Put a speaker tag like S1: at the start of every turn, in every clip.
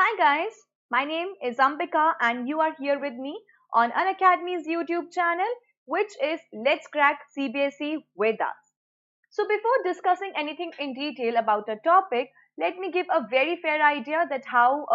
S1: Hi guys, my name is Ambika and you are here with me on Unacademy's YouTube channel, which is Let's Crack CBSE with us. So before discussing anything in detail about a topic, let me give a very fair idea that how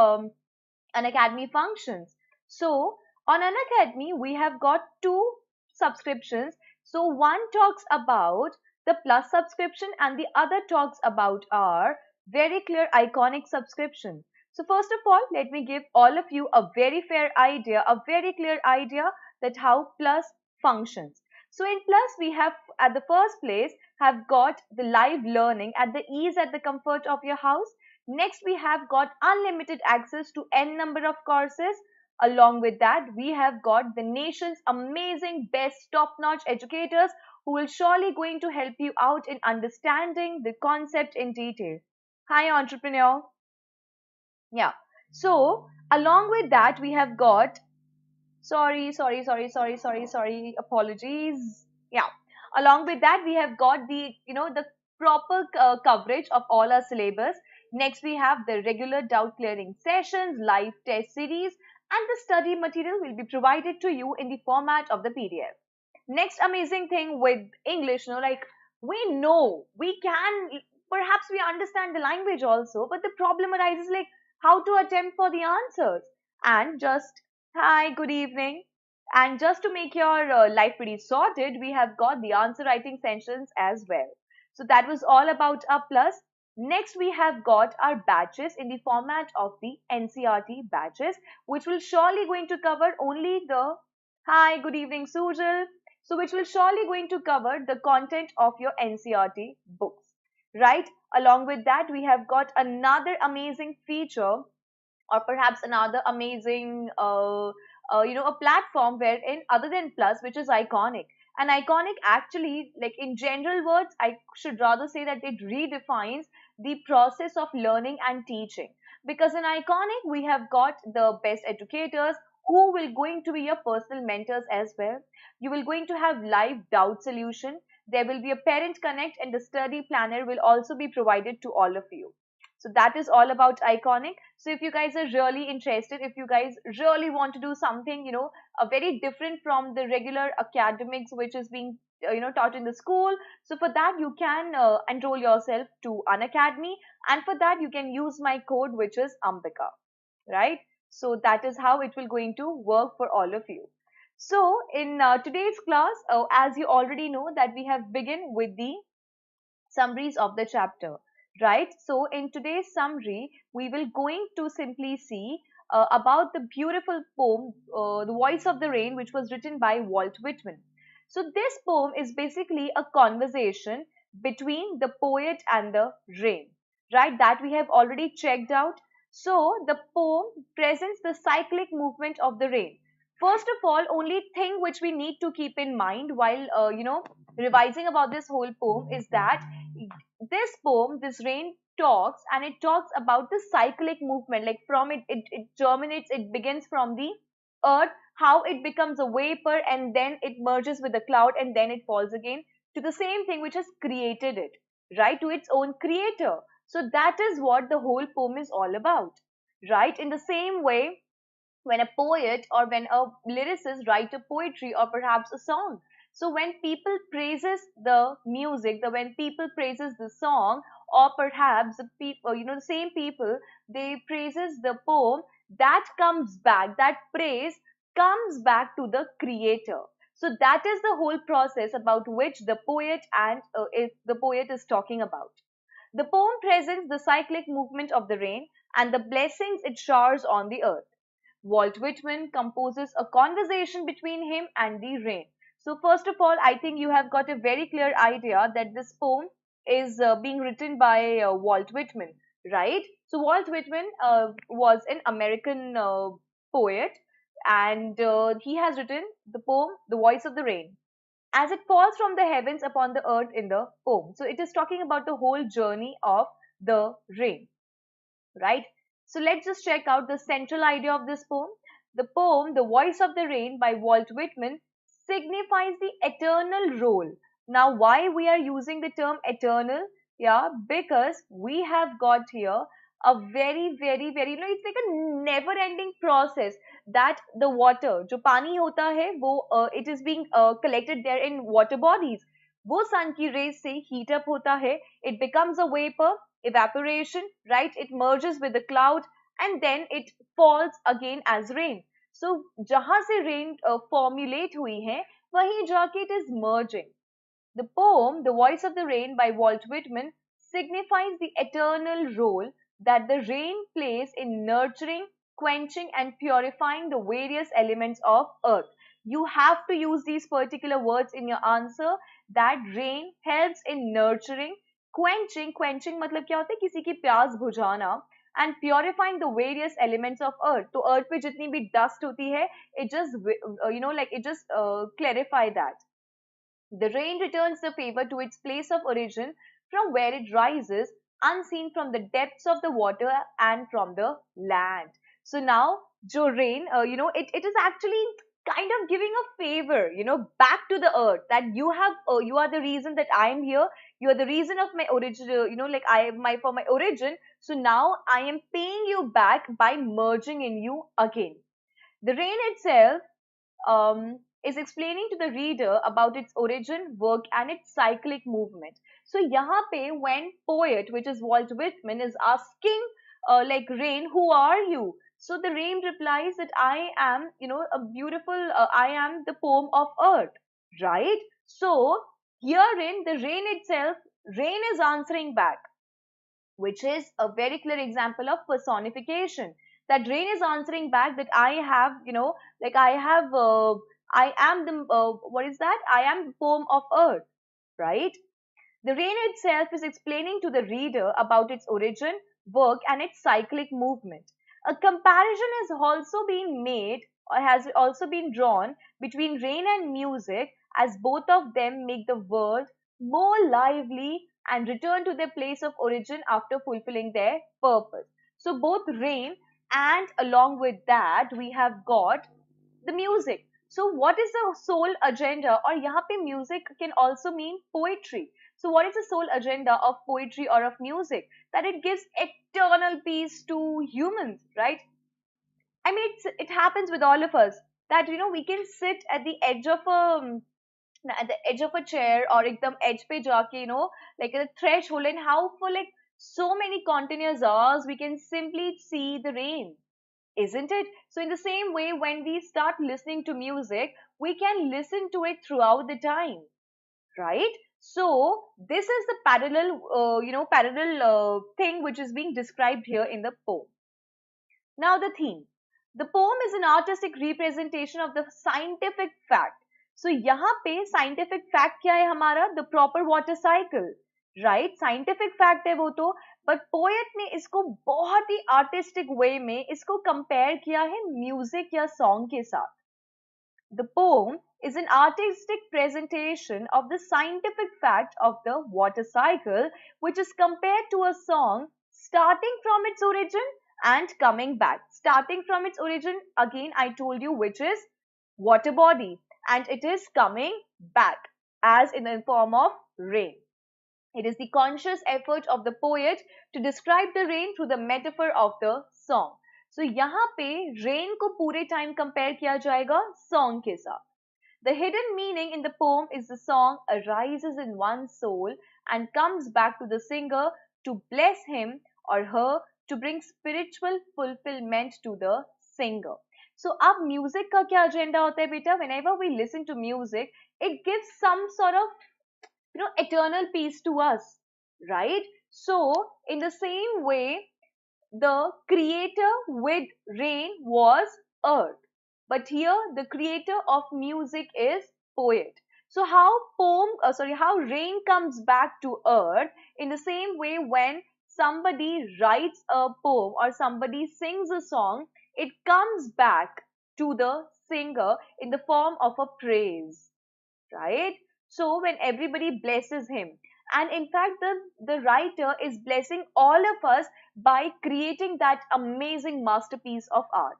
S1: Unacademy functions. So on Unacademy, we have got two subscriptions. So one talks about the plus subscription and the other talks about our very clear iconic subscription. So first of all, let me give all of you a very fair idea, a very clear idea that how plus functions. So in plus, we have at the first place have got the live learning at the ease at the comfort of your house. Next, we have got unlimited access to n number of courses. Along with that, we have got the nation's amazing best top-notch educators who will surely going to help you out in understanding the concept in detail. Hi, entrepreneur. Yeah. So, along with that, we have got sorry, apologies. Yeah. Along with that, we have got the proper coverage of all our syllabus. Next, we have the regular doubt clearing sessions, live test series, and the study material will be provided to you in the format of the PDF. Next amazing thing with English, like we know we can, perhaps we understand the language also, but the problem arises like how to attempt for the answers. And just hi, good evening. And just to make your life pretty sorted, we have got the answer writing sessions as well. So that was all about our plus. Next, we have got our batches in the format of the NCRT batches, which will surely going to cover only the hi, good evening, Sujal. So which will surely going to cover the content of your NCRT books, right? Along with that, we have got another amazing feature or perhaps another amazing a platform wherein other than plus, which is iconic. And iconic actually, like in general words, I should rather say that it redefines the process of learning and teaching, because in iconic we have got the best educators who will going to be your personal mentors as well. You will going to have live doubt solution. There will be a parent connect and the study planner will also be provided to all of you. So that is all about iconic. So if you guys are really interested, if you guys really want to do something, a very different from the regular academics which is being taught in the school, so for that you can enroll yourself to Unacademy, and for that you can use my code, which is Ambika, right? So that is how it will going to work for all of you. So in today's class, as you already know that we have begun with the summaries of the chapter, right? So in today's summary, we will going to simply see about the beautiful poem, The Voice of the Rain, which was written by Walt Whitman. So this poem is basically a conversation between the poet and the rain, right? That we have already checked out. So the poem presents the cyclic movement of the rain. First of all, only thing which we need to keep in mind while revising about this whole poem is that this poem, this rain talks, and it talks about the cyclic movement, like from it germinates, it begins from the earth, how it becomes a vapor and then it merges with the cloud and then it falls again to the same thing which has created it, right, to its own creator. So that is what the whole poem is all about, right? In the same way, when a poet or when a lyricist write a poetry or perhaps a song, so when people praises the music, the when people praises the song, or perhaps the people, the same people, they praises the poem, that comes back, that praise comes back to the creator. So that is the whole process about which the poet and the poet is talking about. The poem presents the cyclic movement of the rain and the blessings it showers on the earth. Walt Whitman composes a conversation between him and the rain. So first of all, I think you have got a very clear idea that this poem is being written by Walt Whitman, right? So Walt Whitman was an American poet, and he has written the poem The Voice of the Rain as it falls from the heavens upon the earth in the poem. So it is talking about the whole journey of the rain, right? So let's just check out the central idea of this poem. The poem, The Voice of the Rain by Walt Whitman, signifies the eternal role. Now, why we are using the term eternal? Yeah, because we have got here a very, very, very, it's like a never ending process that the water, जो पानी होता है, वो it is being collected there in water bodies. वो sun की rays से heat up होता है, it becomes a vapor, evaporation, right? It merges with the cloud and then it falls again as rain. So जहाँ से rain formulate हुई है, वहीं जाके it is merging. The poem, The Voice of the Rain by Walt Whitman, signifies the eternal role that the rain plays in nurturing, quenching, and purifying the various elements of earth. You have to use these particular words in your answer, that rain helps in nurturing, quenching मतलब क्या होता है, किसी की प्यास बुझाना, and purifying the various elements of earth. तो earth पे जितनी भी dust होती है, it just clarify that. The rain returns the favor to its place of origin from where it rises, unseen from the depths of the water and from the land. So now, jo rain, it is actually kind of giving a favor, back to the earth, that you are the reason that I am here. You are the reason of my origin, for my origin. So now I am paying you back by merging in you again. The rain itself is explaining to the reader about its origin, work, and its cyclic movement. So, यहाँ पे when poet, which is Walt Whitman, is asking like rain, who are you? So the rain replies that I am, a beautiful, I am the poem of earth, right? So herein the rain itself, rain is answering back, which is a very clear example of personification. That rain is answering back that I have, I am the, what is that? I am the poem of earth, right? The rain itself is explaining to the reader about its origin, work, and its cyclic movement. A comparison has also been made or has also been drawn between rain and music, as both of them make the world more lively and return to their place of origin after fulfilling their purpose. So both rain and along with that we have got the music. So what is the sole agenda? Or यहाँ पे music can also mean poetry. So what is the sole agenda of poetry or of music? That it gives eternal peace to humans, right? I mean, it happens with all of us that, we can sit at the edge of a chair or ekdam edge pe jaake, like a threshold, and how for like so many continuous hours we can simply see the rain, isn't it? So in the same way, when we start listening to music, we can listen to it throughout the time, right? So this is the parallel thing which is being described here in the poem. Now the theme. The poem is an artistic representation of the scientific fact. So यहाँ पे scientific fact क्या है हमारा? The proper water cycle, right? Scientific fact है वो तो, but poet ने इसको बहुत ही artistic way में इसको compare किया है music या song के साथ. The poem is an artistic presentation of the scientific fact of the water cycle, which is compared to a song starting from its origin and coming back. Starting from its origin, again I told you, which is water body, and it is coming back as in the form of rain. It is the conscious effort of the poet to describe the rain through the metaphor of the song. So यहाँ पे rain को पूरे time compare किया जाएगा song के साथ. The hidden meaning in the poem is the song arises in one's soul and comes back to the singer to bless him or her, to bring spiritual fulfillment to the singer. So अब music का क्या agenda होता है बेटा? Whenever we listen to music, it gives some sort of, eternal peace to us, right? So in the same way, the creator with rain was earth, but here the creator of music is poet. So how rain comes back to earth, in the same way when somebody writes a poem or somebody sings a song, it comes back to the singer in the form of a praise, right? So when everybody blesses him, and in fact the writer is blessing all of us by creating that amazing masterpiece of art.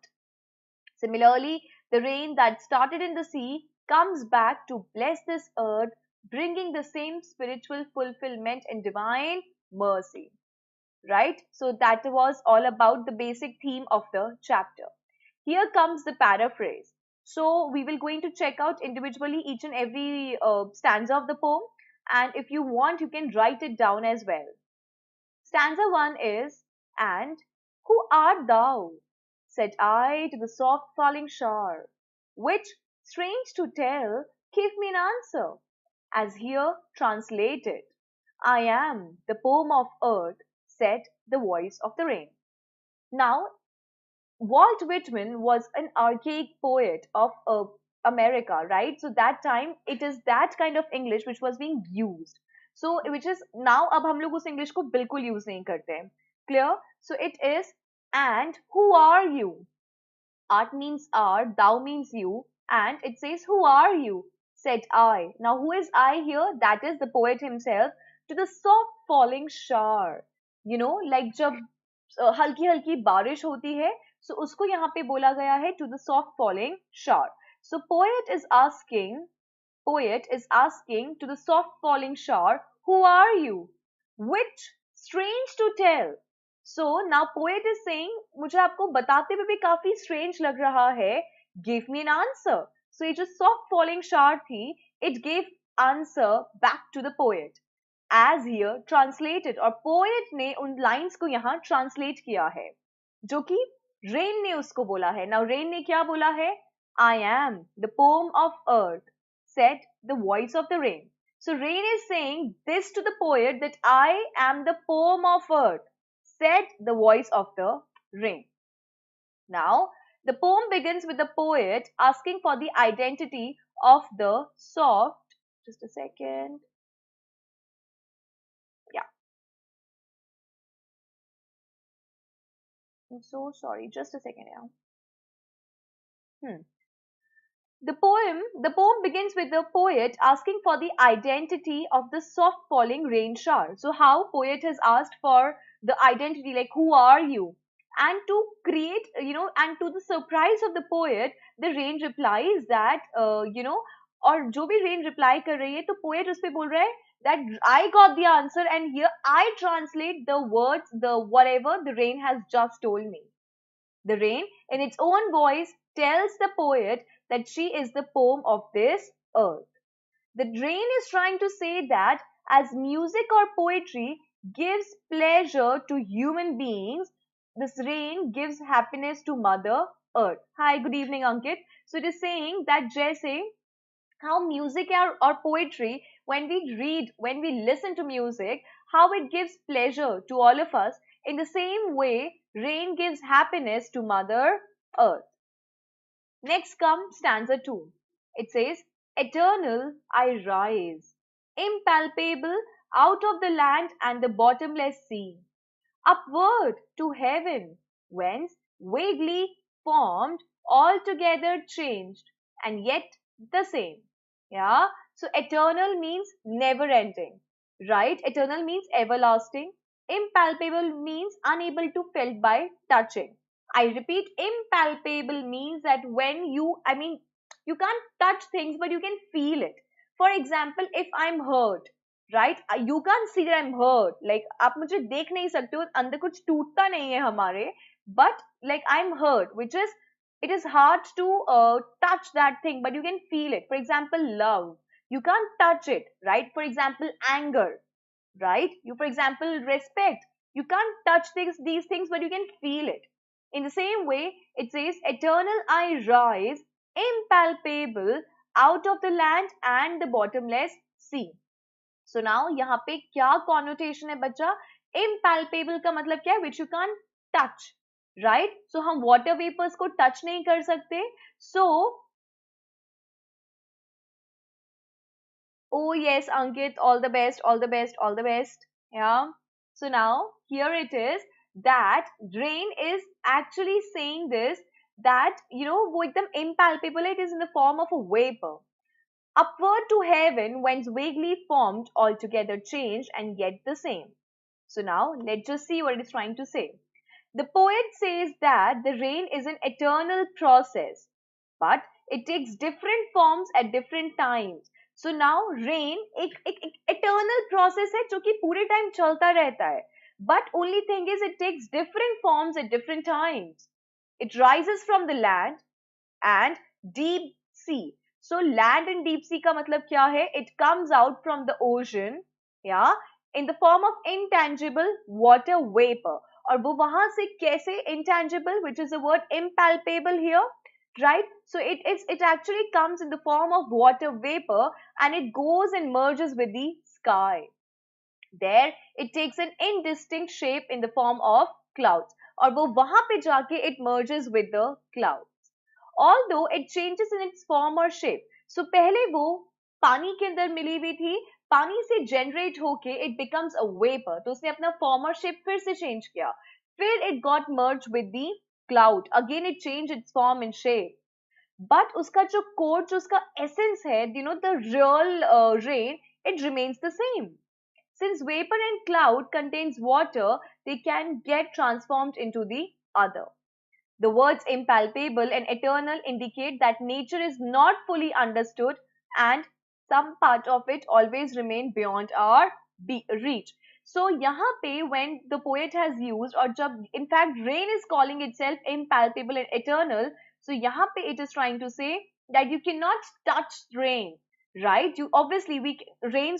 S1: Similarly, the rain that started in the sea comes back to bless this earth, bringing the same spiritual fulfillment and divine mercy. right? So that was all about the basic theme of the chapter. Here comes the paraphrase. So we will going to check out individually each and every stanza of the poem, and if you want you can write it down as well. Stanza 1 is, and who art thou? Said I to the soft falling shower, which, strange to tell, give me an answer, as here translated. I am the poem of earth, said the voice of the rain. Now, Walt Whitman was an archaic poet of America, right? So that time it is that kind of English which was being used. So which is now अब हम लोग उस English को बिल्कुल use नहीं करते हैं. Clear? So it is, and who are you? Art means are, thou means you, and it says who are you? Said I. Now who is I here? That is the poet himself. To the soft falling shower. You know, like जब हल्की हल्की बारिश होती है, so उसको यहाँ पे बोला गया है to the soft falling shower. So poet is asking to the soft falling shower, who are you? Which, strange to tell. So now poet is saying, मुझे आपको बताते हुए भी काफी strange लग रहा है. Give me an answer. So ये जो soft falling shower थी, it gave answer back to the poet. As here translated, और poet ने उन lines को यहाँ translate किया है, जो कि rain ने उसको बोला है. Now rain ने क्या बोला है? I am the poem of earth, said the voice of the rain. So rain is saying this to the poet, that I am the poem of earth, said the voice of the rain. Now, the poem begins with the poet asking for the identity of the soft. Just a second. Yeah. I'm so sorry. Just a second. Yeah. The poem begins with the poet asking for the identity of the soft falling rain shower. So how poet has asked for the identity, like who are you? And to create, and to the surprise of the poet, the rain replies that, और जो भी rain reply कर रही है, तो poet उस पे बोल रहा है that I got the answer and here I translate the words, the whatever the rain has just told me. The rain, in its own voice, tells the poet that she is the poem of this earth. The rain is trying to say that as music or poetry gives pleasure to human beings, this rain gives happiness to Mother Earth. Hi, good evening, Ankit. So it is saying that जैसे how music or poetry, when we read, when we listen to music, how it gives pleasure to all of us, in the same way, rain gives happiness to Mother Earth. Next comes stanza 2. It says, eternal I rise, impalpable out of the land and the bottomless sea, upward to heaven, whence vaguely formed, altogether changed, and yet the same. Yeah. So eternal means never ending, right? Eternal means everlasting. Impalpable means unable to felt by touching. I repeat, impalpable means that when you can't touch things, but you can feel it. For example, if I'm hurt, right? You can't see that I'm hurt. Like, आप मुझे देख नहीं सकते हो, अंदर कुछ टूटता नहीं है हमारे. But like I'm hurt, which is, it is hard to touch that thing, but you can feel it. For example, love. You can't touch it, right? For example, anger, right? For example, respect. You can't touch these things, but you can feel it. In the same way, it says, eternal I rise, impalpable, out of the land and the bottomless sea. So now, यहाँ पे क्या connotation है बच्चा? Impalpable का मतलब क्या है? Which you can't touch, right? So हम water vapors को touch नहीं कर सकते. So, oh yes, Ankit, all the best, all the best, all the best. Yeah. So now, here it is that rain is actually saying this, that, वो एकदम impalpable, it is in the form of a vapor. Upward to heaven, whence vaguely formed, altogether changed, and yet the same. So now, let's just see what it is trying to say. The poet says that the rain is an eternal process, but it takes different forms at different times. So now, rain एक eternal process है जो कि पूरे time चलता रहता है. But only thing is it takes different forms at different times. It rises from the land and deep sea. So land and deep sea का मतलब क्या है? It comes out from the ocean, yeah, in the form of intangible water vapor. और वो वहां से कैसे intangible, which is the word impalpable here, right? So it actually comes in the form of water vapor and it goes and merges with the sky. There it takes an indistinct shape in the form of clouds. और वो वहां पे जाके it merges with the clouds. Although it changes in its form or shape. So पहले वो पानी के अंदर मिली हुई थी, पानी से generate होके it becomes a vapor. तो उसने अपना form और shape फिर से change किया. फिर it got merged with the cloud. Again it changed its form and shape. But उसका जो core, जो उसका essence है, the real rain, it remains the same. Since vapor and cloud contains water, they can get transformed into the other. The words impalpable and eternal indicate that nature is not fully understood and some part of it always remain beyond our reach. So यहाँ पे when the poet has used, or जब in fact rain is calling itself impalpable and eternal, so यहाँ पे it is trying to say that you cannot touch rain, right? You obviously rain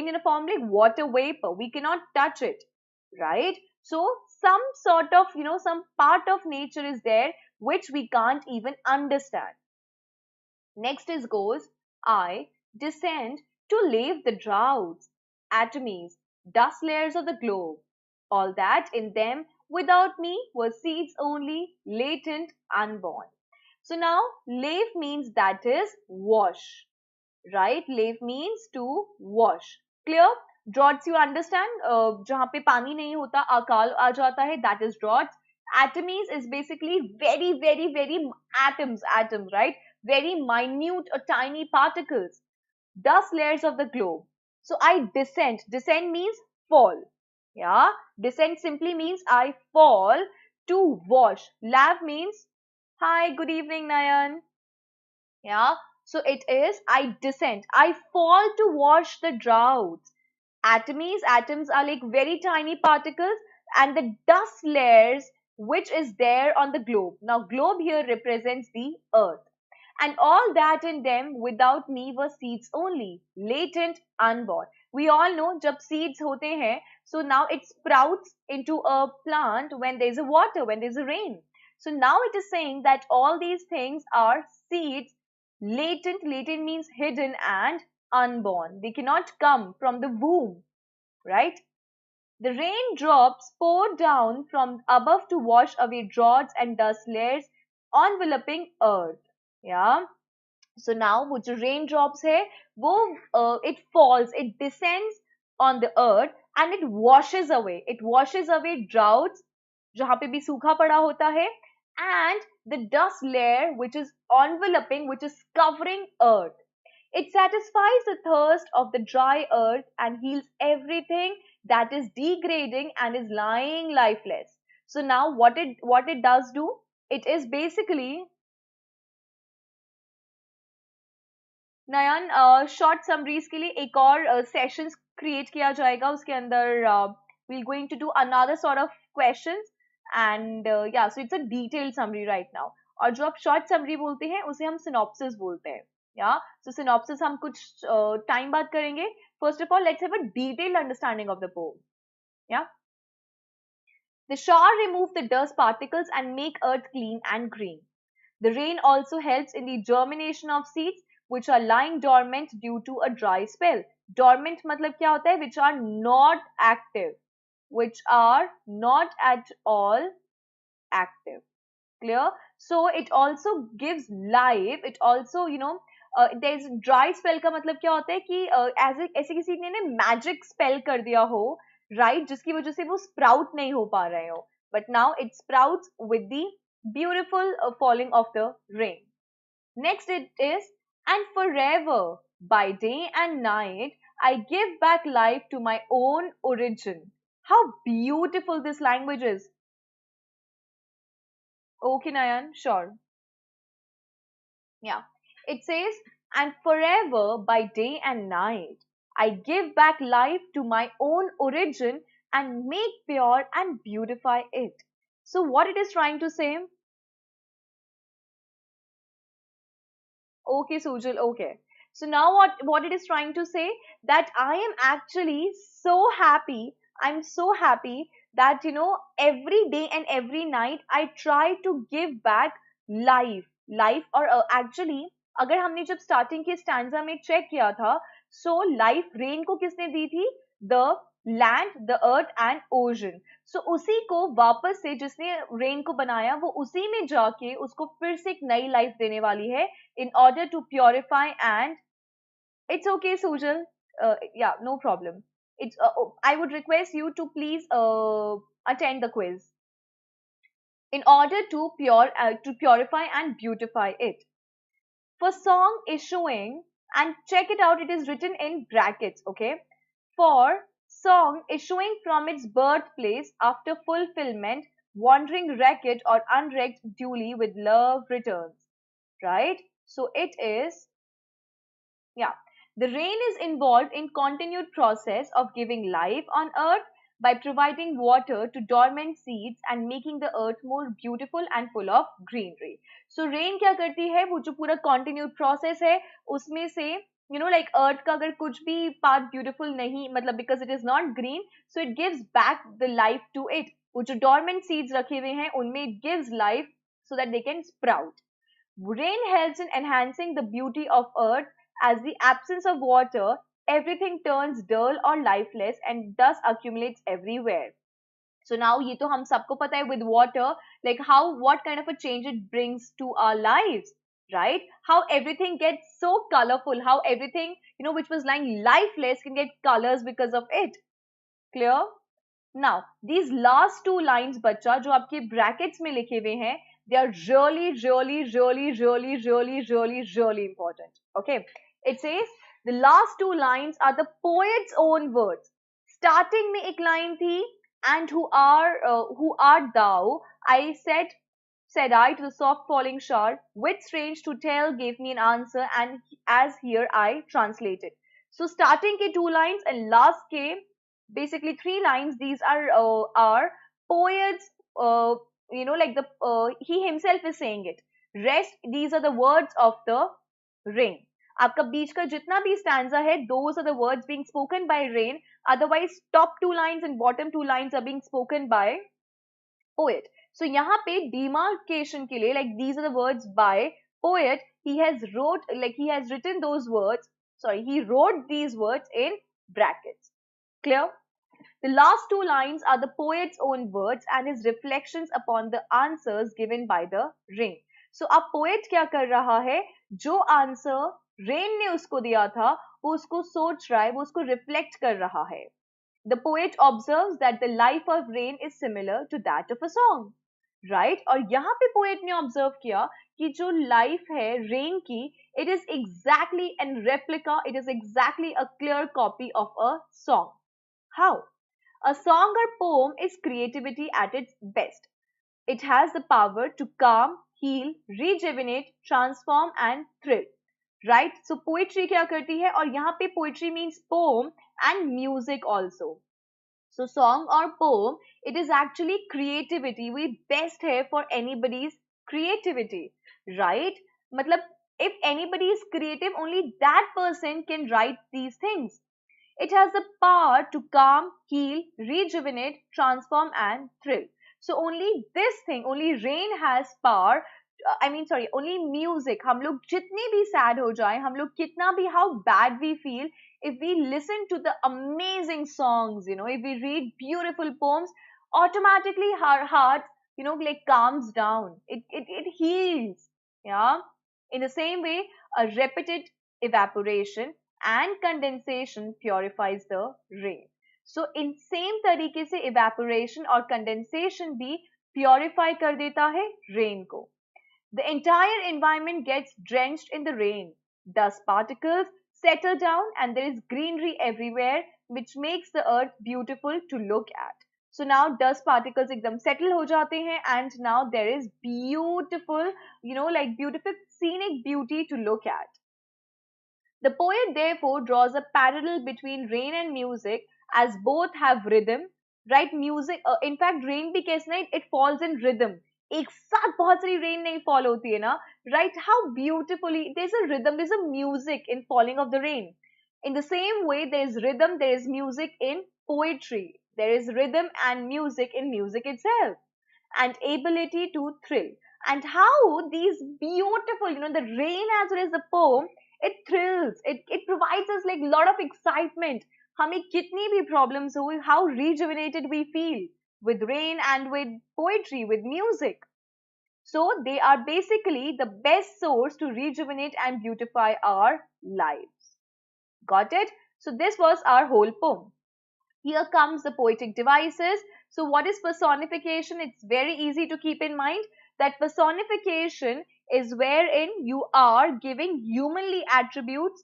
S1: in a form like water vapor, we cannot touch it, right? So some sort of, some part of nature is there which we can't even understand. Next is goes, I descend to lave the droughts, atomies, dust layers of the globe. All that in them without me were seeds only, latent, unborn. So now lave means that is wash, right? Lave means to wash. Clear? Droughts you understand, जहाँ पे पानी नहीं होता, अकाल आ जाता है, that is droughts. Atomies is basically very, very, very atoms, right? Very minute or tiny particles. Dust layers of the globe. So I descend. Descend means fall. Yeah. Descend simply means I fall to wash. Lave means, hi, good evening, Nayan. Yeah. So it is, I descend. I fall to wash the droughts. Atoms are like very tiny particles, and the dust layers which is there on the globe. Now globe here represents the earth. And all that in them without me were seeds only, latent, unborn. We all know jab seeds hote hain, so now it sprouts into a plant when there is a water, when there is a rain. So now it is saying that all these things are seeds, latent. Latent means hidden, and unborn. They cannot come from the womb, right? The raindrops pour down from above to wash away droughts and dust layers enveloping earth. Yeah. So now वो जो raindrops है वो it falls, it descends on the earth and it washes away. It washes away droughts जहाँ पे भी सूखा पड़ा होता है, and the dust layer which is enveloping, which is covering earth. It satisfies the thirst of the dry earth and heals everything that is degrading and is lying lifeless. So now what it does do? It is basically, Nayan short summaries के लिए एक और sessions create किया जाएगा, उसके अंदर we going to do another sort of questions and yeah so it's a detailed summary right now. और जो आप शॉर्ट समरी बोलते हैं उसे हम सिनॉप्सिस बोलते हैं. या सो सिनॉप्सिस हम कुछ टाइम बाद करेंगे. First of all let's have a detailed understanding of the poem. या The shower remove the dust particles and make earth clean and green. The rain also helps in the germination of seeds which are lying dormant due to a dry spell. Dormant मतलब क्या होता है? Which are not active. Which are not at all active. Clear? So it also gives life. It also, there's dry spell का मतलब क्या होता है कि ऐसे किसी ने magic spell कर दिया हो, right? जिसकी वजह से वो sprout नहीं हो पा रहे हो. But now it sprouts with the beautiful falling of the rain. Next it is, and forever, by day and night, I give back life to my own origin. How beautiful this language is. Okay, Nayan, sure. Yeah. It says, and forever, by day and night, I give back life to my own origin and make pure and beautify it. So what it is trying to say? Okay, Sujal, okay. So now what it is trying to say, that I am actually so happy. I'm so happy that every day and every night I try to give back life और actually अगर हमने जब starting के stanza में check किया था, so life rain को किसने दी थी? The land, the earth and ocean. So उसी को वापस से जिसने रेन को बनाया वो उसी में जाके उसको फिर से एक नई लाइफ देने वाली है, in order to purify and it's okay, Sujal. Yeah, no problem. I would request you to please attend the quiz in order to purify and beautify it. For song issuing, and check it out, it is written in brackets, okay? For song issuing from its birthplace after fulfillment, wandering wrecked or unwrecked duly with love returns, right? So it is, yeah. The rain is involved in continued process of giving life on earth by providing water to dormant seeds and making the earth more beautiful and full of greenery. So rain क्या करती है, वो जो पूरा continued process है उसमें से like earth का अगर कुछ भी part beautiful नहीं, मतलब because it is not green, so it gives back the life to it. वो जो dormant seeds रखे हुए हैं उनमें it gives life so that they can sprout. Rain helps in enhancing the beauty of earth. As the absence of water, everything turns dull or lifeless and thus accumulates everywhere. So now ये तो हम सबको पता है with water, like what kind of a change it brings to our lives, right? How everything gets so colorful, how everything, which was lying lifeless can get colors because of it. Clear? Now, these last two lines, बच्चा, जो आपके brackets में लिखे हुए हैं, they are really, really, really, really, really, really, really important. Okay. It says, the last two lines are the poet's own words. Starting में एक line थी, and who art thou? I said I to the soft falling shower, with strange to tell gave me an answer, and as here I translated. So starting के two lines and last के basically three lines. These are poets. Like he himself is saying it. Rest, these are the words of the rain. आपका बीच का जितना भी stanza है, those are the words being spoken by rain. Otherwise, top two lines and bottom two lines are being spoken by poet. So यहाँ पे demarcation के लिए, like these are the words by poet. He has written those words. Sorry, he wrote these words in brackets. Clear? The last two lines are the poet's own words and his reflections upon the answers given by the rain. So अब poet क्या कर रहा है? जो answer rain ने उसको दिया था, वो उसको सोच रहा है, वो उसको reflect कर रहा है. The poet observes that the life of rain is similar to that of a song. Right? और यहाँ पे poet ने observe किया कि जो life है rain की, it is exactly and replica, it is exactly a clear copy of a song. How? A song or poem is creativity at its best. It has the power to calm, heal, rejuvenate, transform and thrill. Right? So poetry क्या करती है? और यहाँ पे poetry means poem and music also. So song or poem, it is actually creativity. We best है for anybody's creativity. Right? मतलब if anybody is creative, only that person can write these things. It has the power to calm, heal, rejuvenate, transform and thrill. So only this thing, only rain has power. Only music. हम लोग जितने भी sad हो जाए, हम लोग कितना भी how bad we feel, if we listen to the amazing songs, if we read beautiful poems, automatically our heart, like calms down. It heals. Yeah. In the same way, a repeated evaporation and condensation purifies the rain. So in same तरीके से evaporation और condensation भी purify कर देता है rain को. The entire environment gets drenched in the rain. Dust particles settle down and there is greenery everywhere, which makes the earth beautiful to look at. So now dust particles एकदम settle हो जाते हैं and now there is beautiful, like beautiful scenic beauty to look at. The poet therefore draws a parallel between rain and music as both have rhythm, right? Music, in fact rain भी कैसे ना, it falls in rhythm. एक साथ बहुत सारी rain नहीं fall होती है ना, right? How beautifully there's a rhythm, there's a music in falling of the rain. In the same way, there is rhythm, there is music in poetry, there is rhythm and music in music itself, and ability to thrill. And how these beautiful, the rain as well as the poem, it thrills, it provides us like a lot of excitement. हमें कितनी भी problems हो, how rejuvenated we feel with rain and with poetry, with music. So they are basically the best source to rejuvenate and beautify our lives. Got it? So this was our whole poem. Here comes the poetic devices. So what is personification? It's very easy to keep in mind that personification is wherein you are giving humanly attributes.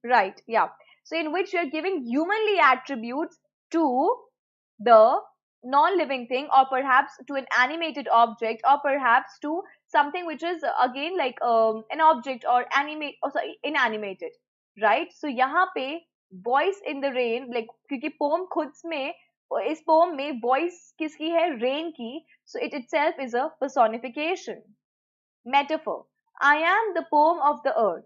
S1: Right, yeah. So in which you're giving humanly attributes to the non-living thing, or perhaps to an animated object, or perhaps to something which is again like an object or animate, or sorry, inanimated, right? So यहाँ पे voice in the rain, like क्योंकि poem खुद में, इस poem में voice किसकी है? Rain की. So it itself is a personification. Metaphor. I am the poem of the earth.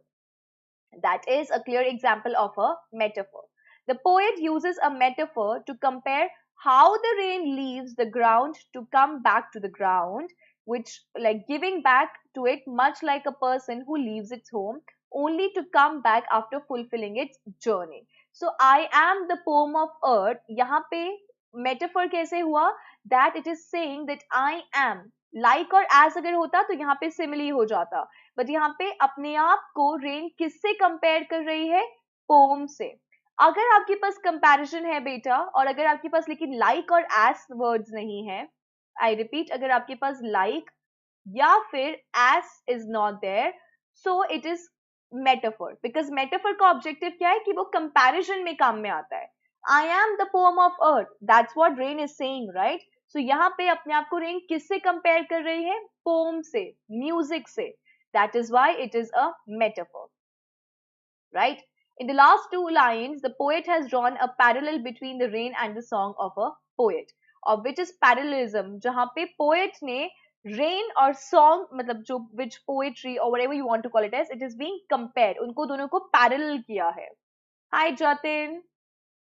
S1: That is a clear example of a metaphor. The poet uses a metaphor to compare how the rain leaves the ground to come back to the ground, which like giving back to it, much like a person who leaves its home only to come back after fulfilling its journey. So I am the poem of earth. यहाँ पे metaphor कैसे हुआ? That it is saying that I am. Like और as अगर होता तो यहाँ पे simile हो जाता, बट यहाँ पे अपने आप को रेन किससे कंपेयर कर रही है? पोम से. अगर आपके पास कंपैरिजन है बेटा, और अगर आपके पास लेकिन लाइक और एस वर्ड्स नहीं है, आई रिपीट, अगर आपके पास लाइक या फिर as is not there, so it is metaphor. Because metaphor का ऑब्जेक्टिव क्या है? कि वो कंपैरिजन में काम में आता है. I am the poem of earth, that's what rain is saying, right? So यहाँ पे अपने आप को रेन किससे कंपेयर कर रही है? पोम से, म्यूजिक से. That is why it is a metaphor, right? In the last two lines, the poet has drawn a parallel between the rain and the song of a poet, of which is parallelism, जहाँ पे poet ने rain और song, मतलब जो which poetry or whatever you want to call it as, it is being compared, उनको दोनों को parallel किया है. Hi Jatin.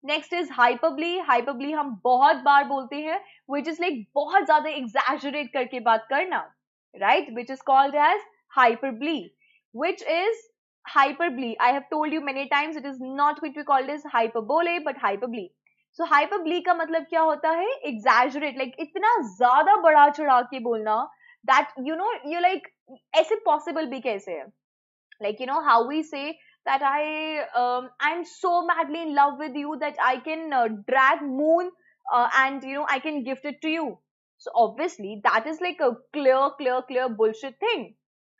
S1: Next is hyperbole. Hyperbole हम बहुत बार बोलते हैं, which is like बहुत ज़्यादा exaggerate करके बात करना, right? Which is called as hyperbole. Which is hyperbole? I have told you many times, it is not going to be called as hyperbole but hyperbole. So hyperbole का मतलब क्या होता है? Exaggerate, like इतना ज़्यादा बढ़ा चढ़ा के बोलना, that you're like ऐसे possible भी कैसे है? Like how we say that I'm so madly in love with you that I can drag moon and I can gift it to you. So obviously that is like a clear bullshit thing,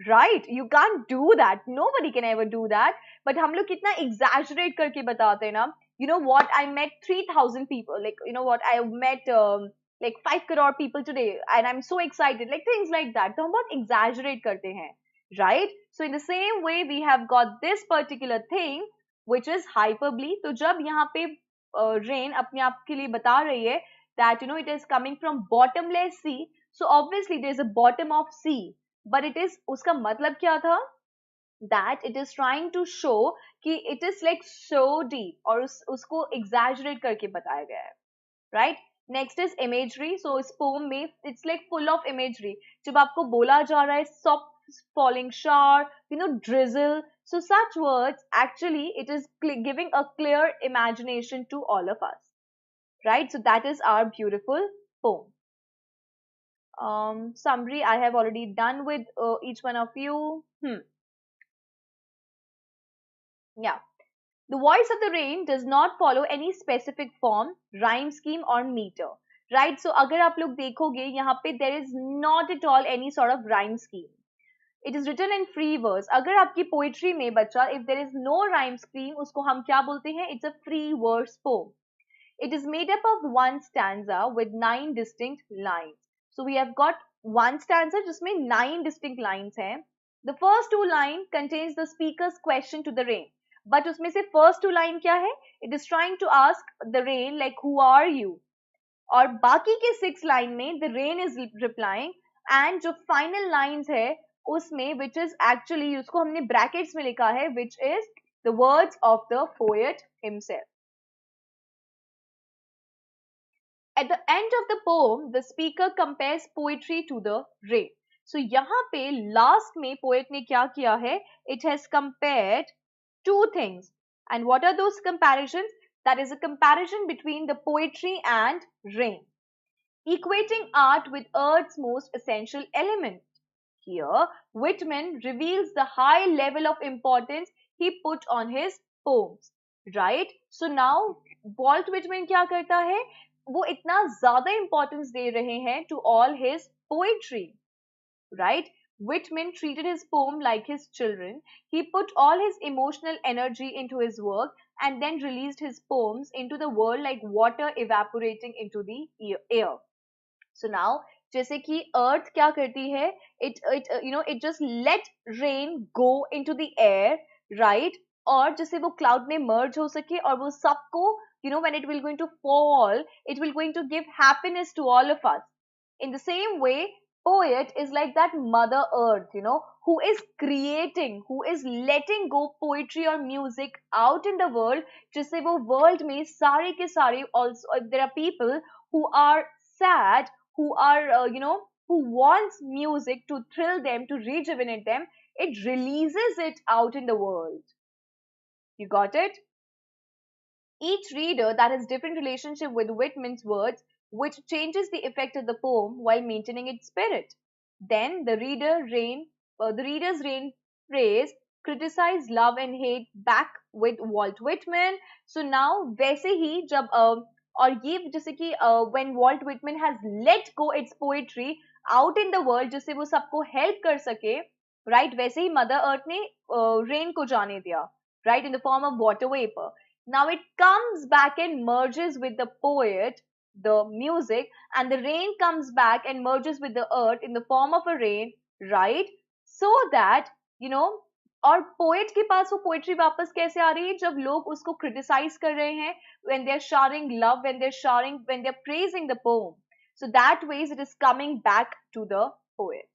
S1: right? You can't do that, nobody can ever do that. But हम लोग कितना exaggerate करके बताते हैं ना, what, I met 3,000 people, like what, I met like 5 crore people today and I'm so excited, like things like that. तो हम बहुत exaggerate करते हैं, right? So in the same way we have got this particular thing which is hyperbole. तो जब यहाँ पे rain अपने आप के लिए बता रही है that it is coming from bottomless sea, so obviously there is a bottom of sea, but it is, उसका मतलब क्या था? That it is trying to show कि it is like so deep, और उसको exaggerate करके बताया गया है, right? Next is imagery. So इस poem में it's like full of imagery. जब आपको बोला जा रहा है soft falling shower, drizzle, so such words actually it is giving a clear imagination to all of us, right? So that is our beautiful poem. Summary I have already done with each one of you. Yeah. The voice of the rain does not follow any specific form, rhyme scheme or meter, right? So अगर आप लोग देखोगे यहाँ पे there is not at all any sort of rhyme scheme. It is written in free verse. अगर आपकी poetry में बच्चा, if there is no rhyme scheme, उसको हम क्या बोलते हैं? It's a free verse poem. It is made up of one stanza with 9 distinct lines. So we have got one stanza जिसमें 9 distinct lines हैं. The first 2 lines contains the speaker's question to the rain. But उसमें से first 2 line क्या है? It is trying to ask the rain like who are you, और बाकी के 6 line में the rain is replying, and जो फाइनल लाइंस है उसमें विच इज एक्चुअली, उसको हमने ब्रैकेट्स में लिखा है, which is the words of the poet himself. At the end of the poem, the speaker compares poetry to the rain. So यहाँ पे last में poet ने क्या किया है? It has compared two things. And what are those comparisons? That is a comparison between the poetry and rain, equating art with Earth's most essential element. Here, Whitman reveals the high level of importance he put on his poems. Right? So now, Walt Whitman क्या करता है? वो इतना ज़्यादा importance दे रहे हैं to all his poetry. Right? Whitman treated his poem like his children. He put all his emotional energy into his work and then released his poems into the world like water evaporating into the air. So now, जैसे कि अर्थ क्या करती है, it just let rain go into the air, right? और जैसे वो cloud में मर्ज हो सके और वो सबको, when it will going to fall, it will going to give happiness to all of us. In the same way, poet is like that mother earth, who is creating, who is letting go poetry or music out in the world, जिससे वो world में सारे के सारे, also there are people who are sad, who are, who wants music to thrill them, to rejuvenate them. It releases it out in the world. You got it? Each reader that has different relationship with Whitman's words, which changes the effect of the poem while maintaining its spirit. Then the reader's rain praise, criticize, love and hate back with Walt Whitman. So now वैसे ही जब और ये जैसे कि when Walt Whitman has let go its poetry out in the world, जिससे वो सबको help कर सके, right? वैसे ही Mother Earth ने rain को जाने दिया, right? In the form of water vapor. Now it comes back and merges with the poet, the music, and the rain comes back and merges with the earth in the form of a rain, right? So that, और poet के पास वो poetry वापस कैसे आ रही है? जब लोग उसको क्रिटिसाइज कर रहे हैं, when they're showering love, when they're praising the poem. So that ways it is coming back to the poet.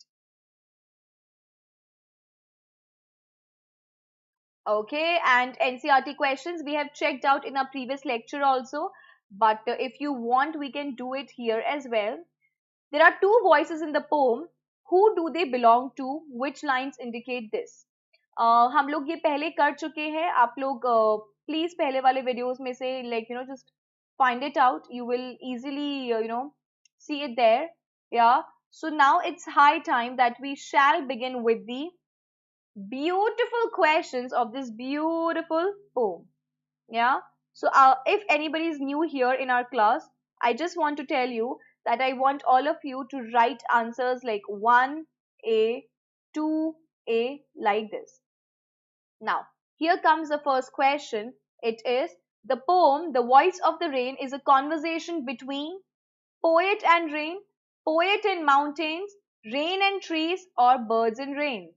S1: Okay, and NCRT questions we have checked out in our previous lecture also, but if you want, we can do it here as well. There are two voices in the poem. Who do they belong to? Which lines indicate this? हम लोग ये पहले कर चुके हैं. आप लोग please पहले वाले वीडियोस में से just find it out. You will easily see it there. Yeah. So now it's high time that we shall begin with the beautiful questions of this beautiful poem. Yeah. So if anybody is new here in our class, I just want to tell you that I want all of you to write answers like 1A, 2A, like this. Now, here comes the first question. It is, the poem, The Voice of the Rain, is a conversation between poet and rain, poet and mountains, rain and trees, or birds and rain.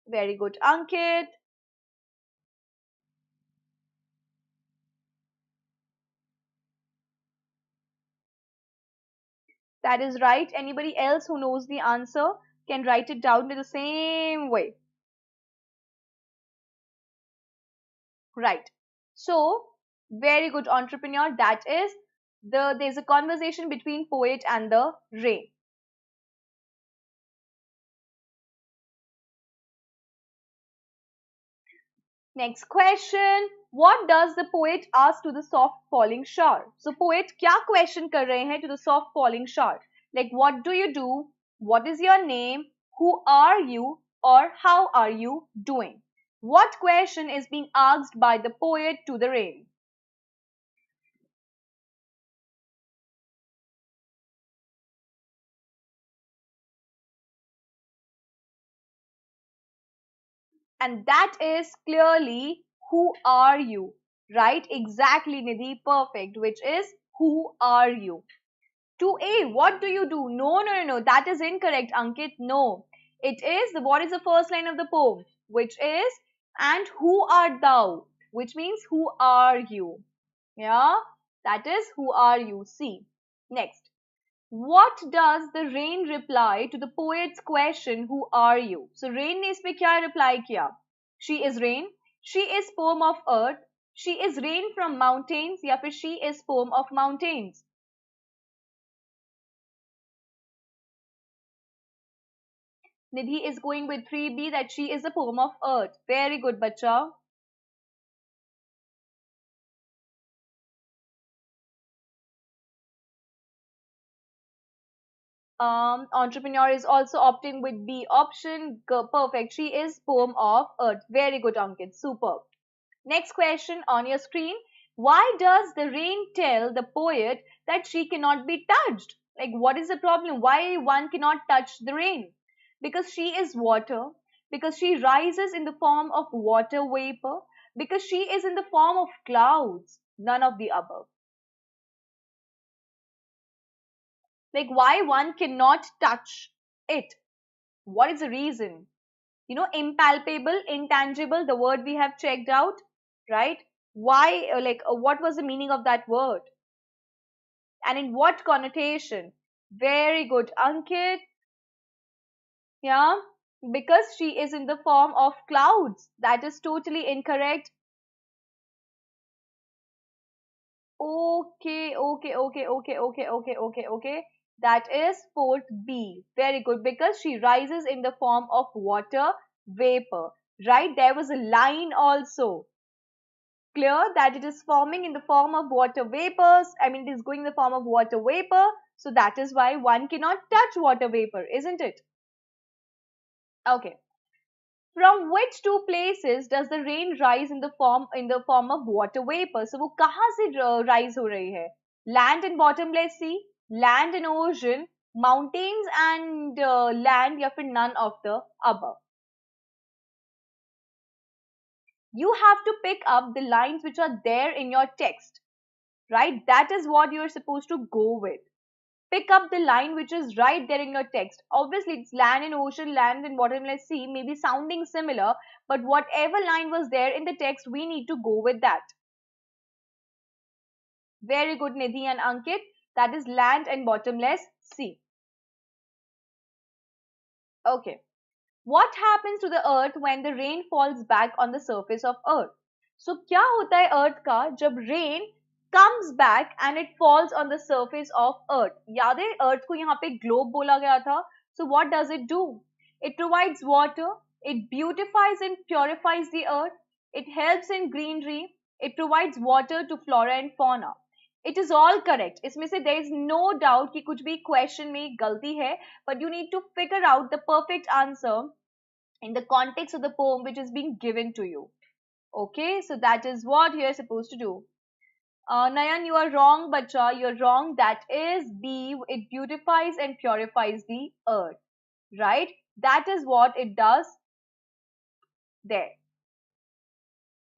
S1: Very good, Ankit. That is right. Anybody else who knows the answer can write it down in the same way. Right. So, very good, entrepreneur. That is, there's a conversation between poet and the rain. Next question. What does the poet ask to the soft falling shower? So, poet क्या question कर रहे हैं to the soft falling shower? Like, what do you do? What is your name? Who are you? Or how are you doing? What question is being asked by the poet to the rain? And that is clearly, who are you? Right? Exactly, Nidhi. Perfect. Which is, who are you? 2A, what do you do? No. That is incorrect, Ankit. No. It is, what is the first line of the poem? Which is, And who art thou? Which means who are you? Yeah, that is who are you. C. Next. What does the rain reply to the poet's question, who are you? So rain ने इस पे क्या reply किया? She is rain. She is poem of earth. She is rain from mountains या फिर she is poem of mountains. Nidhi is going with 3B that she is a poem of earth. Very good, bacha. Entrepreneur is also opting with B option. Perfect. She is poem of earth. Very good, Ankit. Superb. Next question on your screen. Why does the rain tell the poet that she cannot be touched? Like, what is the problem? Why one cannot touch the rain? Because she is water, because she rises in the form of water vapor, because she is in the form of clouds. None of the above. Like, why one cannot touch it? What is the reason? Impalpable, intangible, the word we have checked out, right? Why, what was the meaning of that word? And in what connotation? Very good, Ankit. Yeah, because she is in the form of clouds. That is totally incorrect. Okay. That is fourth B. Very good, because she rises in the form of water vapor. Right? There was a line also. Clear that it is forming in the form of water vapors. I mean, it is going in the form of water vapor. So that is why one cannot touch water vapor, isn't it? Okay. From which two places does the rain rise in the form of water vapor? So वो कहाँ से rise हो रही है? Land and bottomless sea, land and ocean, mountains and land या फिर none of the above. You have to pick up the lines which are there in your text, right? That is what you're supposed to go with. Pick up the line which is right there in your text. Obviously, it's land and ocean, land and bottomless sea, maybe sounding similar, but whatever line was there in the text, we need to go with that. Very good, Nidhi and Ankit. That is land and bottomless sea. Okay. What happens to the earth when the rain falls back on the surface of earth? So क्या होता है earth का जब rain comes back and it falls on the surface of earth? याद है earth को यहाँ पे globe बोला गया था. So what does it do? It provides water, it beautifies and purifies the earth, it helps in greenery, it provides water to flora and fauna. It is all correct. इसमें से there is no doubt कि कुछ भी question में गलती है, but you need to figure out the perfect answer in the context of the poem which is being given to you. Okay, so that is what you're supposed to do. Nayan, you are wrong, bacha. You're wrong. That is B. It beautifies and purifies the earth. Right? That is what it does there.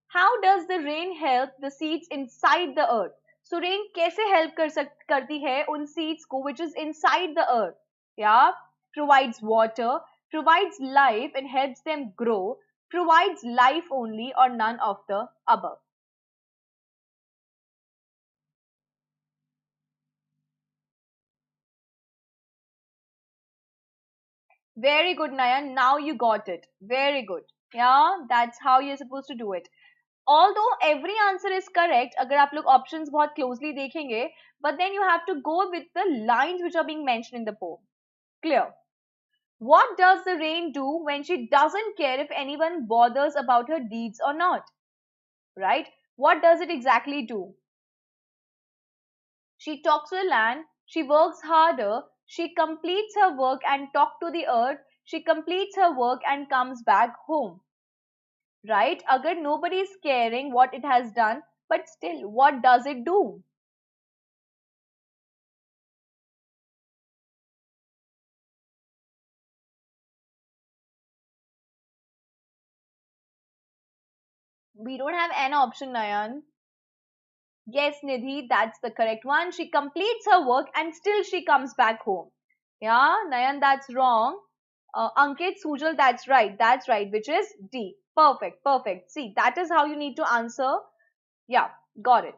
S1: How does the rain help the seeds inside the earth? So rain कैसे help करती है उन seeds को which is inside the earth? Yeah, provides water, provides life and helps them grow, provides life only or none of the above. Very good, Nayan. Now you got it. Very good. Yeah, that's how you're supposed to do it. Although every answer is correct, अगर आप लोग options बहुत closely देखेंगे, but then you have to go with the lines which are being mentioned in the poem. Clear? What does the rain do when she doesn't care if anyone bothers about her deeds or not? Right? What does it exactly do? She talks to the land, she works harder, she completes her work and talks to the earth, she completes her work and comes back home. Right? Agar nobody is caring what it has done, but still, what does it do? We don't have an option, Nayan. Yes, Nidhi, that's the correct one. She completes her work and still she comes back home. Yeah, Nayan, that's wrong. Ankit, Sujal, that's right. That's right, which is D. Perfect, perfect. See, that is how you need to answer. Yeah, got it.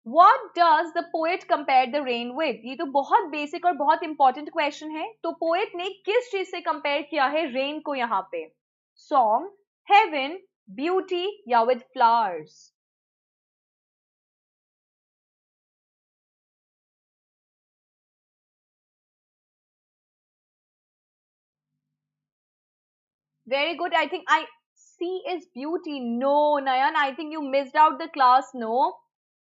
S1: What does the poet compare the rain with? ये तो बहुत basic और बहुत important question है. तो poet ने किस चीज से कंपेयर किया है रेन को यहाँ पे? सॉन्ग, हेवन, ब्यूटी या with flowers? Very good. I think I see is beauty. No, Nayan, I think you missed out the class. No.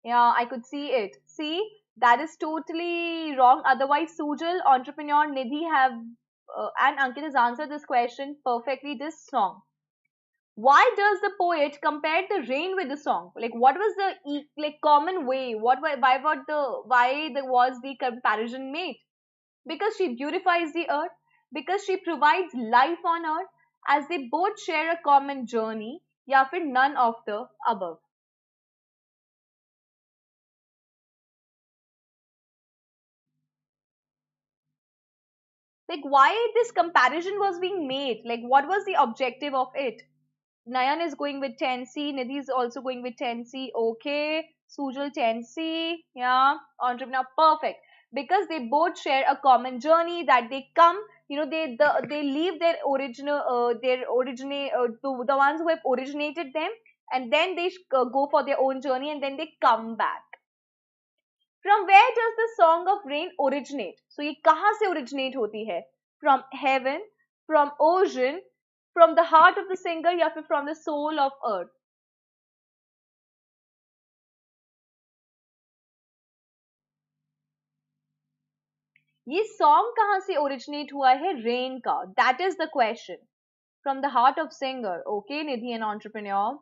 S1: Yeah, I could see it. See, that is totally wrong. Otherwise, Sujal, entrepreneur, Nidhi have and Ankit has answered this question perfectly. This song. Why does the poet compare the rain with the song? Like, what was the like common way? Why there was the comparison made? Because she beautifies the earth, because she provides life on earth, as they both share a common journey, या फिर none of the above. Like, why this comparison was being made? Like, what was the objective of it? Nayan is going with 10C, Nidhi is also going with 10C. Okay, Sujal 10C, yeah, entrepreneur, perfect. Because they both share a common journey that they come, they leave their original, the ones who have originated them, and then they go for their own journey, and then they come back. From where does the song of rain originate? So ये कहाँ से originate होती है? From heaven, from ocean, from the heart of the singer या फिर from the soul of earth? ये song कहाँ से originate हुआ है rain का? That is the question. From the heart of singer. Okay, Nidhi, an entrepreneur.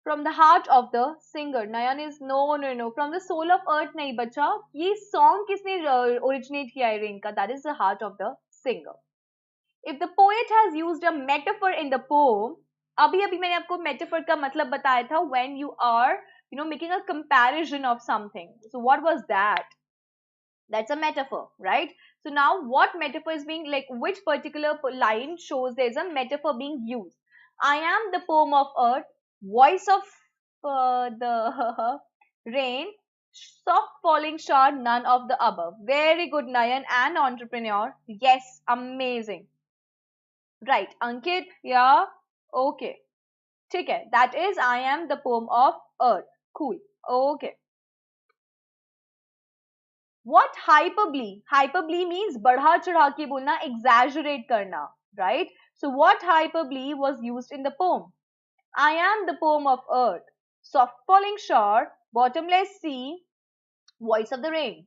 S1: From the heart of the singer. Nayan is no, no, no. From the soul of earth नहीं बचा. ये song किसने originate किया है rain का? That is the heart of the singer. If the poet has used a metaphor in the poem, अभी अभी मैंने आपको metaphor का मतलब बताया था when you are making a comparison of something. So what was that? That's a metaphor, right? So now what metaphor is being like, which particular line shows there's a metaphor being used? I am the poem of earth, voice of the rain, soft falling shower, none of the above. Very good, Nayan, and entrepreneur. Yes, amazing. Right, Ankit, yeah, okay. ठीक है, that is I am the poem of earth. Cool. Okay. What hyperbole? Hyperbole means बढ़ा चढ़ा के बोलना, exaggerate करना, right? So what hyperbole was used in the poem? I am the poem of earth, soft falling shore, bottomless sea, voice of the rain.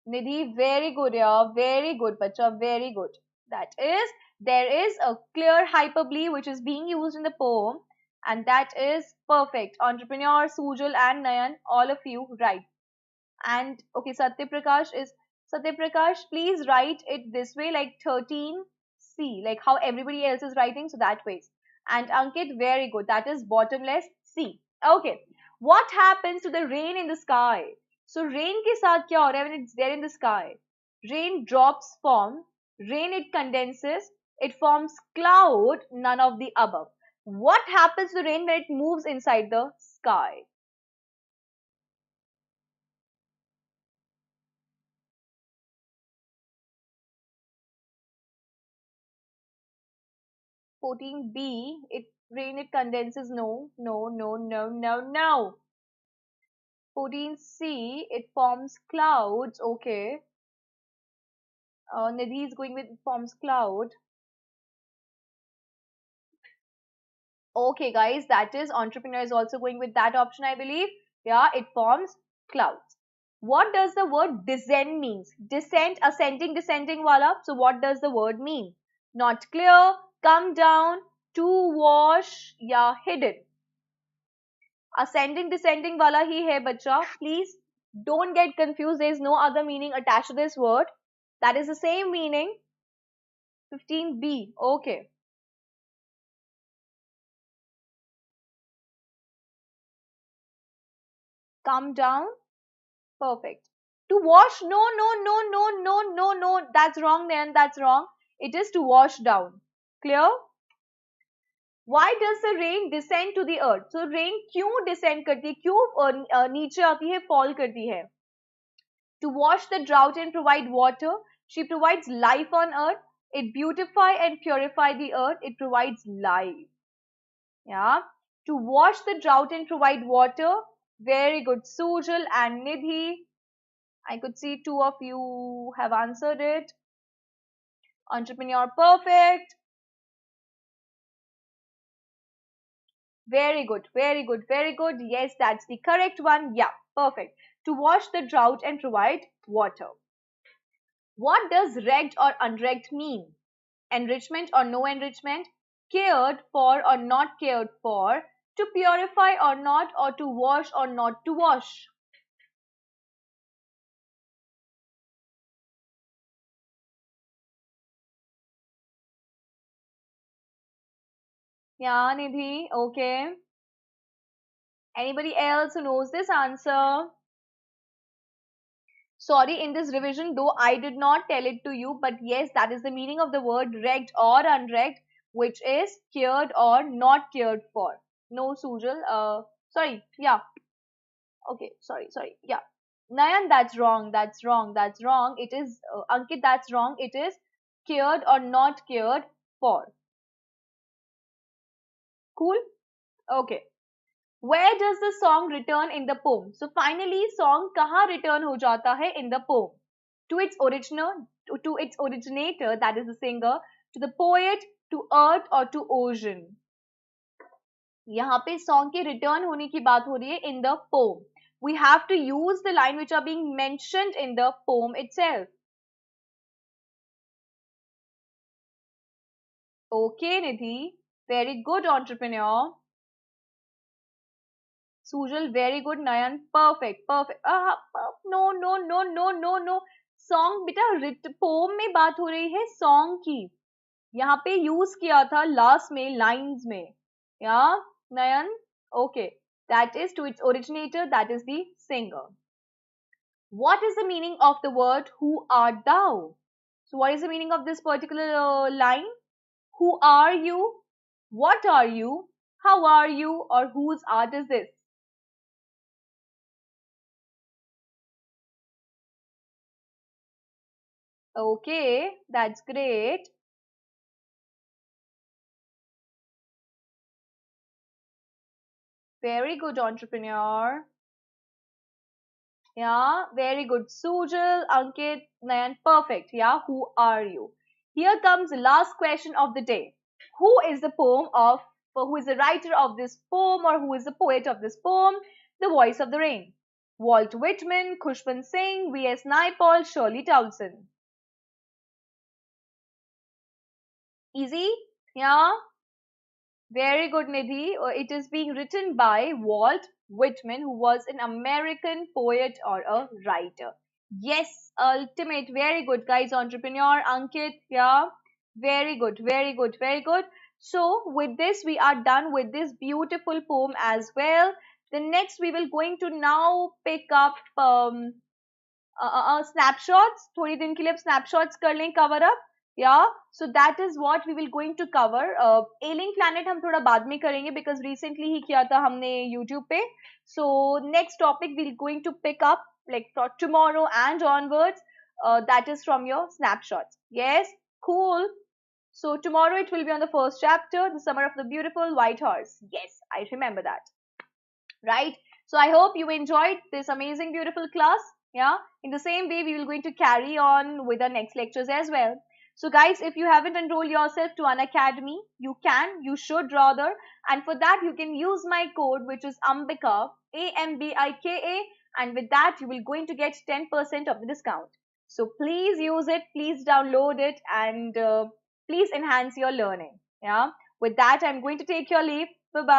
S1: Nidhi, very good, yeah, very good, bacha, very good. That is, there is a clear hyperbole which is being used in the poem, and that is perfect. Entrepreneur, Sujal, and Nayan, all of you, right. And okay, Satya Prakash, please write it this way, like 13C, like how everybody else is writing, so that way. And Ankit, very good. That is bottomless sea. Okay. What happens to the rain in the sky? So rain के साथ क्या हो रहा है when it's there in the sky? Rain drops form, rain it condenses, it forms cloud, none of the above. What happens to the rain when it moves inside the sky? 14B, it condenses. No, no, no, no, no, no. 14C, it forms clouds. Okay. Nidhi is going with forms cloud. Okay, guys, that is entrepreneur is also going with that option, I believe. Yeah, it forms clouds. What does the word descend means? Descent, ascending, descending wala. So what does the word mean? Not clear, come down, to wash, yeah, hidden. Ascending descending wala hi hai bacha. Please don't get confused. There is no other meaning attached to this word. That is the same meaning. 15B. Okay. Come down. Perfect. To wash, no, no, no, no, no, no, no, that's wrong then, that's wrong. It is to wash down. Clear? Why does the rain descend to the earth? So rain क्यों descend करती है, क्यों नीचे आती है, fall करती है? To wash the drought and provide water. She provides life on earth. It beautify and purify the earth. It provides life. Yeah. To wash the drought and provide water. Very good. Sujal and Nidhi. I could see two of you have answered it. Entrepreneur, perfect. Very good, very good, very good. Yes, that's the correct one. Yeah, perfect. To wash the drought and provide water. What does regged or unregged mean? Enrichment or no enrichment? Cared for or not cared for? To purify or not, or to wash or not to wash? Yeah, Nidhi. Okay. Anybody else who knows this answer? Sorry, in this revision, though I did not tell it to you, but yes, that is the meaning of the word regged or unregged, which is cared or not cared for. No, Sujal. Sorry. Yeah. Okay. Sorry. Yeah. Nayan, that's wrong. That's wrong. That's wrong. It is Ankit. That's wrong. It is cared or not cared for. Cool. Okay. Where does the song return in the poem? So finally, song kahan return ho jata hai in the poem? To its original, to its originator, that is the singer, to the poet, to earth or to ocean. यहाँ पे song के return होने की बात हो रही है in the poem. We have to use the line which are being mentioned in the poem itself. Okay, Nidhi. Very good, entrepreneur. Sujal, very good. Nayan, perfect, perfect. No, no, no, no, no, no. Song, बेटा poem में बात हो रही है song की. यहाँ पे use किया था last में lines में. Yeah, Nayan. Okay, that is to its originator. That is the singer. What is the meaning of the word "Who art thou"? So, what is the meaning of this particular line? Who are you? What are you? How are you? Or whose art is this? Okay, that's great. Very good, entrepreneur. Yeah, very good. Sujal, Ankit, Nayan, perfect. Yeah, who are you? Here comes the last question of the day. Who is the poem of, or who is the writer of this poem, or who is the poet of this poem? The Voice of the Rain. Walt Whitman, Khushbant Singh, V.S. Naipaul, Shirley Towson. Easy? Yeah? Very good, Nidhi. It is being written by Walt Whitman, who was an American poet or a writer. Yes, ultimate. Very good, guys. Entrepreneur, Ankit. Yeah. Very good, very good, very good. So, with this, we are done with this beautiful poem as well. The next, we will going to now pick up snapshots. थोड़ी दिन के लिए snapshots कर लें cover up. Yeah, so that is what we will going to cover. Ailing Planet हम थोड़ा बाद में करेंगे because recently ही किया था हमने YouTube पे. So next topic we'll going to pick up like for tomorrow and onwards. That is from your snapshots. Yes, cool. So tomorrow it will be on the first chapter, The Summer of the Beautiful White Horse. Yes, I remember that. Right? So I hope you enjoyed this amazing, beautiful class. Yeah. In the same way, we will going to carry on with our next lectures as well. So guys, if you haven't enrolled yourself to Unacademy, you can, you should rather. And for that, you can use my code, which is Ambika, Ambika. And with that, you will going to get 10% of the discount. So please use it, please download it, and please enhance your learning. Yeah. With that, I'm going to take your leave. Bye-bye.